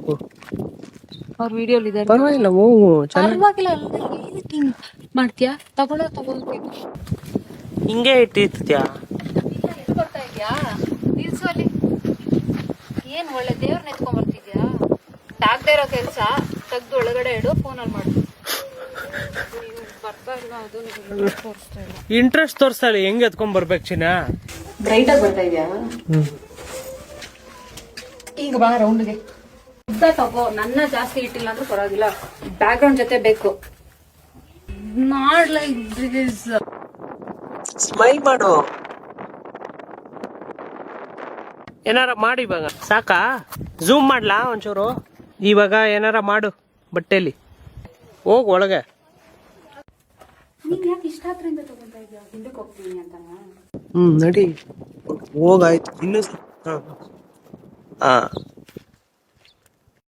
ಹೋಗು. ಅವ್ರ ವಿಡಿಯೋಲಿ ಇದಾರೆ. ಪರವಾಗಿಲ್ಲ ಹೋಗು. ಪರವಾಗಿಲ್ಲ ಏನಕ್ಕೆ ಹಿಂಗ್ ಮಾಡ್ತೀಯಾ? ತಗೊಳ್ಬೇಕು. ಹಿಂಗೆ ಇಟ್ಟಿರ್ತೀಯಾ? ಬರ್ತಾ ಇದ್ಯಾ ನಿಲ್ಸು ಅಲ್ಲಿ. ಏನ್ ಒಳ್ಳೆ ದೇವ್ರನ್ನ ಎತ್ಕೊಂಡ್ ಬರ್ತಿದ್ಯಾ? ಆಗ್ತಾ ಇರೋ ಕೆಲ್ಸ ತೆಗ್ದು ಒಳಗಡೆ ಇಡು, ಫೋನಲ್ಲಿ ಮಾಡು. ಬರ್ತಾ ಇಲ್ಲ, ಅದು ತೋರಿಸ್ತಾ ಇಲ್ಲ. ಇಂಟ್ರೆಸ್ಟ್ ತೋರಿಸ್ತಾಳೆ. ಹೆಂಗ್ ಎತ್ಕೊಂಡ್ ಬರ್ಬೇಕು ಚಿನ್ನ? ಬ್ರೈಟ್ ಆಗಿ ಬರ್ತಾ ಇದ್ಯಾ? ಈಗ ಬಾ ರೌಂಡ್ಗೆ. ಉದ್ದ ತಗೋ, ನನ್ನ ಜಾಸ್ತಿ ಇಟ್ಟಿಲ್ಲ ಅಂದ್ರೂ ಪರವಾಗಿಲ್ಲ, ಬ್ಯಾಕ್ ಗ್ರೌಂಡ್ ಜೊತೆ ಬೇಕು. Not like this. ಸ್ಮೈಲ್ ಮಾಡು. ಏನಾರ ಮಾಡಿ ಇವಾಗ. ಸಾಕಾ? ಝೂಮ್ ಮಾಡ್ಲಾ ಒಂಚೂರು? ಇವಾಗ ಏನಾರ ಮಾಡು ಬಟ್ಟೆಲಿ. ಹೋಗ್ ಒಳಗೆ. ನೀನ್ ಯಾಕೆ ಇಷ್ಟ ಹತ್ರದಿಂದ ತಗೊಂತಾ ಇದ್ಯಾ? ಹಿಂದಕ್ಕೆ ಹೋಗ್ತೀನಿ ಅಂತ. ನಡಿ ಹೋಗಾಯ್ತು. ಇನ್ನು ಹಾ